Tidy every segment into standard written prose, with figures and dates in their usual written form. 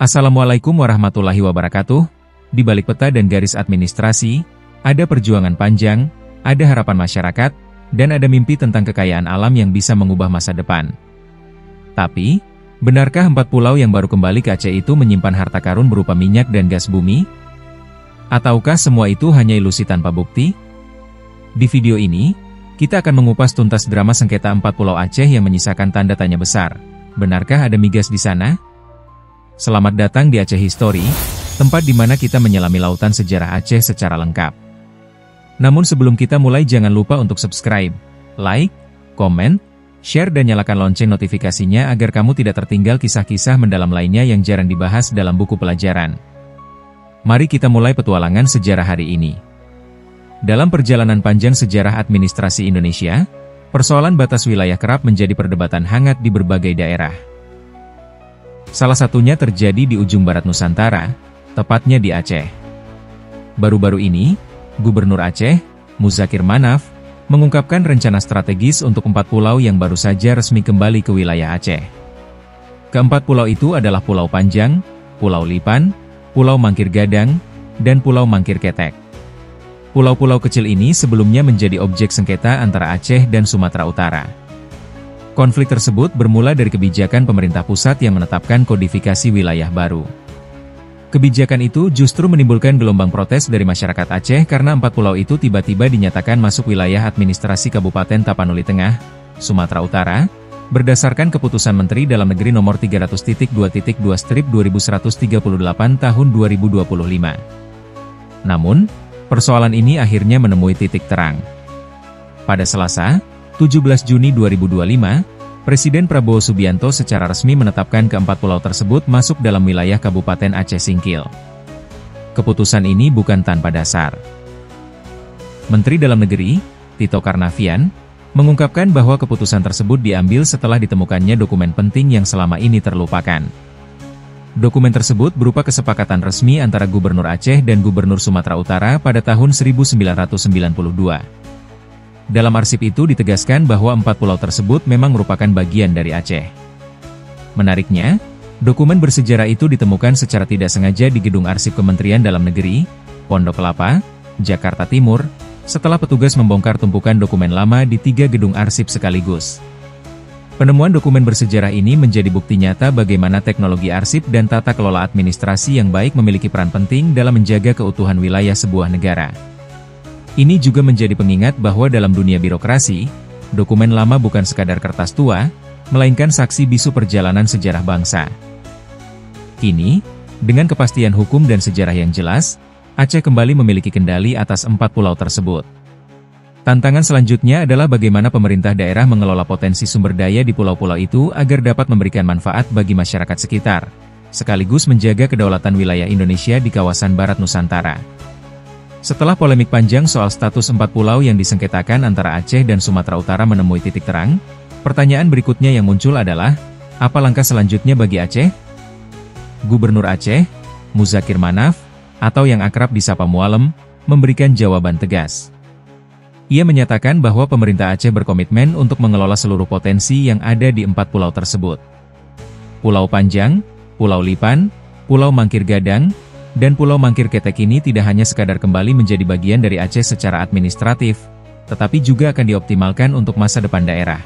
Assalamualaikum warahmatullahi wabarakatuh. Di balik peta dan garis administrasi, ada perjuangan panjang, ada harapan masyarakat, dan ada mimpi tentang kekayaan alam yang bisa mengubah masa depan. Tapi, benarkah 4 pulau yang baru kembali ke Aceh itu menyimpan harta karun berupa minyak dan gas bumi? Ataukah semua itu hanya ilusi tanpa bukti? Di video ini, kita akan mengupas tuntas drama sengketa 4 pulau Aceh yang menyisakan tanda tanya besar. Benarkah ada migas di sana? Selamat datang di Aceh History, tempat di mana kita menyelami lautan sejarah Aceh secara lengkap. Namun sebelum kita mulai jangan lupa untuk subscribe, like, komen, share dan nyalakan lonceng notifikasinya agar kamu tidak tertinggal kisah-kisah mendalam lainnya yang jarang dibahas dalam buku pelajaran. Mari kita mulai petualangan sejarah hari ini. Dalam perjalanan panjang sejarah administrasi Indonesia, persoalan batas wilayah kerap menjadi perdebatan hangat di berbagai daerah. Salah satunya terjadi di ujung barat Nusantara, tepatnya di Aceh. Baru-baru ini, Gubernur Aceh, Muzakir Manaf, mengungkapkan rencana strategis untuk 4 pulau yang baru saja resmi kembali ke wilayah Aceh. Keempat pulau itu adalah Pulau Panjang, Pulau Lipan, Pulau Mangkir Gadang, dan Pulau Mangkir Ketek. Pulau-pulau kecil ini sebelumnya menjadi objek sengketa antara Aceh dan Sumatera Utara. Konflik tersebut bermula dari kebijakan pemerintah pusat yang menetapkan kodifikasi wilayah baru. Kebijakan itu justru menimbulkan gelombang protes dari masyarakat Aceh karena 4 pulau itu tiba-tiba dinyatakan masuk wilayah administrasi Kabupaten Tapanuli Tengah, Sumatera Utara, berdasarkan Keputusan Menteri Dalam Negeri Nomor 300.2.2/2138 Tahun 2025. Namun, persoalan ini akhirnya menemui titik terang. Pada Selasa, 17 Juni 2025, Presiden Prabowo Subianto secara resmi menetapkan keempat pulau tersebut masuk dalam wilayah Kabupaten Aceh Singkil. Keputusan ini bukan tanpa dasar. Menteri Dalam Negeri, Tito Karnavian, mengungkapkan bahwa keputusan tersebut diambil setelah ditemukannya dokumen penting yang selama ini terlupakan. Dokumen tersebut berupa kesepakatan resmi antara Gubernur Aceh dan Gubernur Sumatera Utara pada tahun 1992. Dalam arsip itu ditegaskan bahwa 4 pulau tersebut memang merupakan bagian dari Aceh. Menariknya, dokumen bersejarah itu ditemukan secara tidak sengaja di Gedung Arsip Kementerian Dalam Negeri, Pondok Kelapa, Jakarta Timur, setelah petugas membongkar tumpukan dokumen lama di 3 gedung arsip sekaligus. Penemuan dokumen bersejarah ini menjadi bukti nyata bagaimana teknologi arsip dan tata kelola administrasi yang baik memiliki peran penting dalam menjaga keutuhan wilayah sebuah negara. Ini juga menjadi pengingat bahwa dalam dunia birokrasi, dokumen lama bukan sekadar kertas tua, melainkan saksi bisu perjalanan sejarah bangsa. Kini, dengan kepastian hukum dan sejarah yang jelas, Aceh kembali memiliki kendali atas 4 pulau tersebut. Tantangan selanjutnya adalah bagaimana pemerintah daerah mengelola potensi sumber daya di pulau-pulau itu agar dapat memberikan manfaat bagi masyarakat sekitar, sekaligus menjaga kedaulatan wilayah Indonesia di kawasan Barat Nusantara. Setelah polemik panjang soal status 4 pulau yang disengketakan antara Aceh dan Sumatera Utara menemui titik terang, pertanyaan berikutnya yang muncul adalah, apa langkah selanjutnya bagi Aceh? Gubernur Aceh, Muzakir Manaf, atau yang akrab disapa Mualem, memberikan jawaban tegas. Ia menyatakan bahwa pemerintah Aceh berkomitmen untuk mengelola seluruh potensi yang ada di 4 pulau tersebut. Pulau Panjang, Pulau Lipan, Pulau Mangkir Gadang, dan Pulau Mangkir Ketek ini tidak hanya sekadar kembali menjadi bagian dari Aceh secara administratif, tetapi juga akan dioptimalkan untuk masa depan daerah.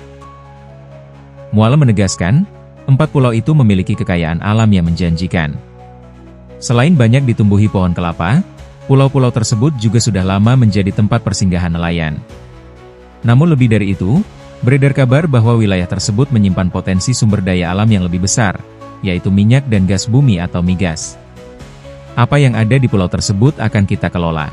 Mualem menegaskan, 4 pulau itu memiliki kekayaan alam yang menjanjikan. Selain banyak ditumbuhi pohon kelapa, pulau-pulau tersebut juga sudah lama menjadi tempat persinggahan nelayan. Namun lebih dari itu, beredar kabar bahwa wilayah tersebut menyimpan potensi sumber daya alam yang lebih besar, yaitu minyak dan gas bumi atau migas. Apa yang ada di pulau tersebut akan kita kelola.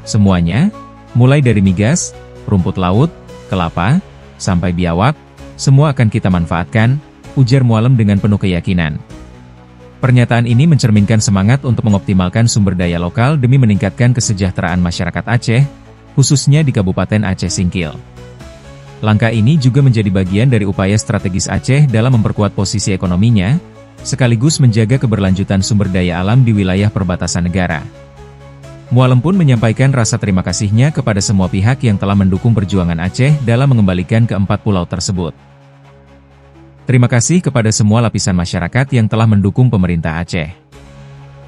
Semuanya, mulai dari migas, rumput laut, kelapa, sampai biawak, semua akan kita manfaatkan, ujar Mualem dengan penuh keyakinan. Pernyataan ini mencerminkan semangat untuk mengoptimalkan sumber daya lokal demi meningkatkan kesejahteraan masyarakat Aceh, khususnya di Kabupaten Aceh Singkil. Langkah ini juga menjadi bagian dari upaya strategis Aceh dalam memperkuat posisi ekonominya, sekaligus menjaga keberlanjutan sumber daya alam di wilayah perbatasan negara. Mualem pun menyampaikan rasa terima kasihnya kepada semua pihak yang telah mendukung perjuangan Aceh dalam mengembalikan keempat pulau tersebut. Terima kasih kepada semua lapisan masyarakat yang telah mendukung pemerintah Aceh.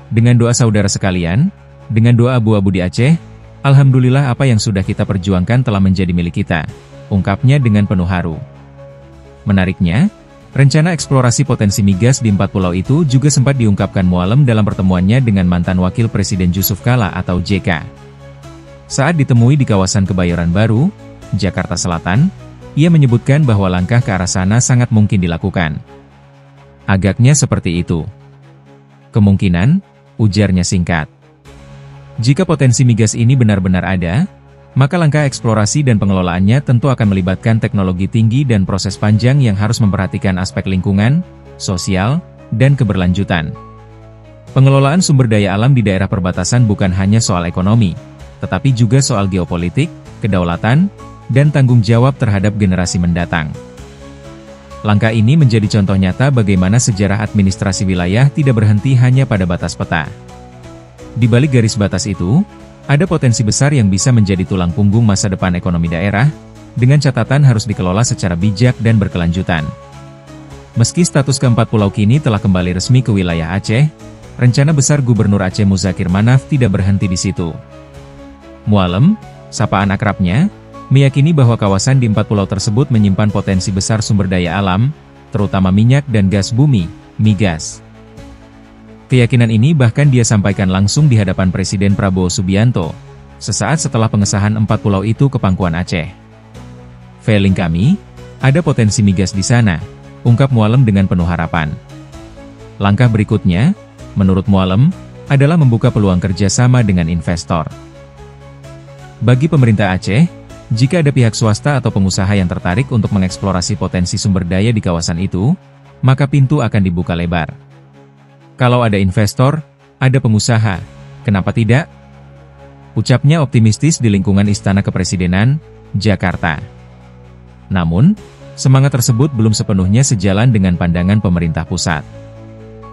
Dengan doa saudara sekalian, dengan doa abu-abu di Aceh, alhamdulillah apa yang sudah kita perjuangkan telah menjadi milik kita, ungkapnya dengan penuh haru. Menariknya, rencana eksplorasi potensi migas di 4 pulau itu juga sempat diungkapkan Mualem dalam pertemuannya dengan mantan Wakil Presiden Jusuf Kalla atau JK. Saat ditemui di kawasan Kebayoran Baru, Jakarta Selatan, ia menyebutkan bahwa langkah ke arah sana sangat mungkin dilakukan. Agaknya seperti itu. Kemungkinan, ujarnya singkat. Jika potensi migas ini benar-benar ada, maka langkah eksplorasi dan pengelolaannya tentu akan melibatkan teknologi tinggi dan proses panjang yang harus memperhatikan aspek lingkungan, sosial, dan keberlanjutan. Pengelolaan sumber daya alam di daerah perbatasan bukan hanya soal ekonomi, tetapi juga soal geopolitik, kedaulatan, dan tanggung jawab terhadap generasi mendatang. Langkah ini menjadi contoh nyata bagaimana sejarah administrasi wilayah tidak berhenti hanya pada batas peta. Di balik garis batas itu, ada potensi besar yang bisa menjadi tulang punggung masa depan ekonomi daerah, dengan catatan harus dikelola secara bijak dan berkelanjutan. Meski status keempat pulau kini telah kembali resmi ke wilayah Aceh, rencana besar Gubernur Aceh Muzakir Manaf tidak berhenti di situ. Mualem, sapaan akrabnya, meyakini bahwa kawasan di 4 pulau tersebut menyimpan potensi besar sumber daya alam, terutama minyak dan gas bumi, migas. Keyakinan ini bahkan dia sampaikan langsung di hadapan Presiden Prabowo Subianto, sesaat setelah pengesahan 4 pulau itu ke pangkuan Aceh. "Feeling kami, ada potensi migas di sana," ungkap Mualem dengan penuh harapan. Langkah berikutnya, menurut Mualem, adalah membuka peluang kerjasama dengan investor. Bagi pemerintah Aceh, jika ada pihak swasta atau pengusaha yang tertarik untuk mengeksplorasi potensi sumber daya di kawasan itu, maka pintu akan dibuka lebar. Kalau ada investor, ada pengusaha, kenapa tidak? Ucapnya optimistis di lingkungan Istana Kepresidenan, Jakarta. Namun, semangat tersebut belum sepenuhnya sejalan dengan pandangan pemerintah pusat.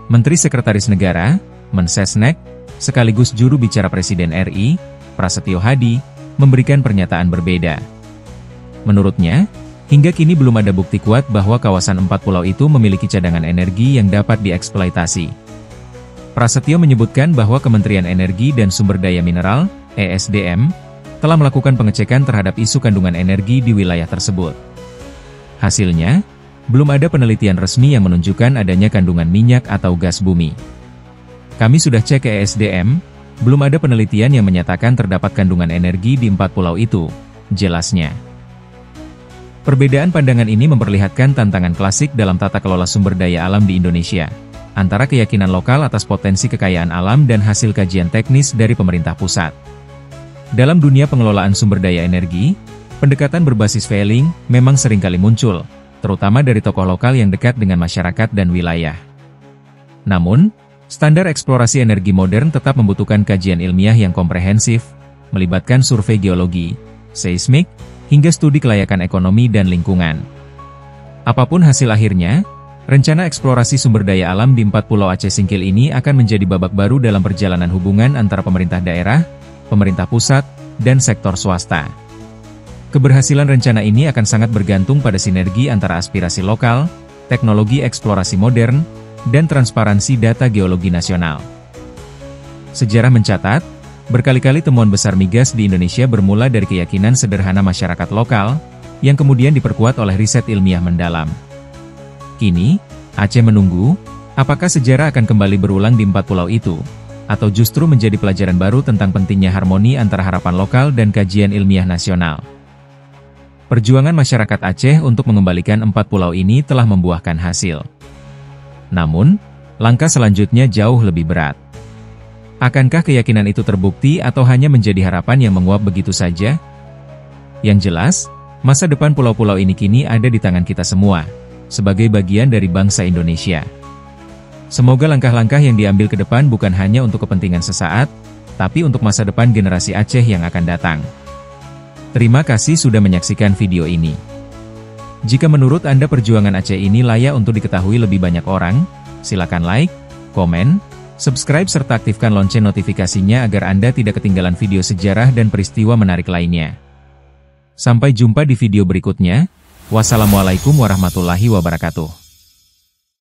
Menteri Sekretaris Negara, Mensesnek, sekaligus juru bicara Presiden RI, Prasetyo Hadi, memberikan pernyataan berbeda. Menurutnya, hingga kini belum ada bukti kuat bahwa kawasan 4 pulau itu memiliki cadangan energi yang dapat dieksploitasi. Prasetyo menyebutkan bahwa Kementerian Energi dan Sumber Daya Mineral, ESDM, telah melakukan pengecekan terhadap isu kandungan energi di wilayah tersebut. Hasilnya, belum ada penelitian resmi yang menunjukkan adanya kandungan minyak atau gas bumi. "Kami sudah cek ke ESDM, belum ada penelitian yang menyatakan terdapat kandungan energi di 4 pulau itu," jelasnya. Perbedaan pandangan ini memperlihatkan tantangan klasik dalam tata kelola sumber daya alam di Indonesia, antara keyakinan lokal atas potensi kekayaan alam dan hasil kajian teknis dari pemerintah pusat. Dalam dunia pengelolaan sumber daya energi, pendekatan berbasis feeling memang seringkali muncul, terutama dari tokoh lokal yang dekat dengan masyarakat dan wilayah. Namun, standar eksplorasi energi modern tetap membutuhkan kajian ilmiah yang komprehensif, melibatkan survei geologi, seismik, hingga studi kelayakan ekonomi dan lingkungan. Apapun hasil akhirnya, rencana eksplorasi sumber daya alam di 4 pulau Aceh Singkil ini akan menjadi babak baru dalam perjalanan hubungan antara pemerintah daerah, pemerintah pusat, dan sektor swasta. Keberhasilan rencana ini akan sangat bergantung pada sinergi antara aspirasi lokal, teknologi eksplorasi modern, dan transparansi data geologi nasional. Sejarah mencatat, berkali-kali temuan besar migas di Indonesia bermula dari keyakinan sederhana masyarakat lokal, yang kemudian diperkuat oleh riset ilmiah mendalam. Kini, Aceh menunggu, apakah sejarah akan kembali berulang di 4 pulau itu, atau justru menjadi pelajaran baru tentang pentingnya harmoni antara harapan lokal dan kajian ilmiah nasional. Perjuangan masyarakat Aceh untuk mengembalikan 4 pulau ini telah membuahkan hasil. Namun, langkah selanjutnya jauh lebih berat. Akankah keyakinan itu terbukti atau hanya menjadi harapan yang menguap begitu saja? Yang jelas, masa depan pulau-pulau ini kini ada di tangan kita semua, sebagai bagian dari bangsa Indonesia. Semoga langkah-langkah yang diambil ke depan bukan hanya untuk kepentingan sesaat, tapi untuk masa depan generasi Aceh yang akan datang. Terima kasih sudah menyaksikan video ini. Jika menurut Anda perjuangan Aceh ini layak untuk diketahui lebih banyak orang, silakan like, komen, subscribe serta aktifkan lonceng notifikasinya agar Anda tidak ketinggalan video sejarah dan peristiwa menarik lainnya. Sampai jumpa di video berikutnya. Wassalamualaikum warahmatullahi wabarakatuh.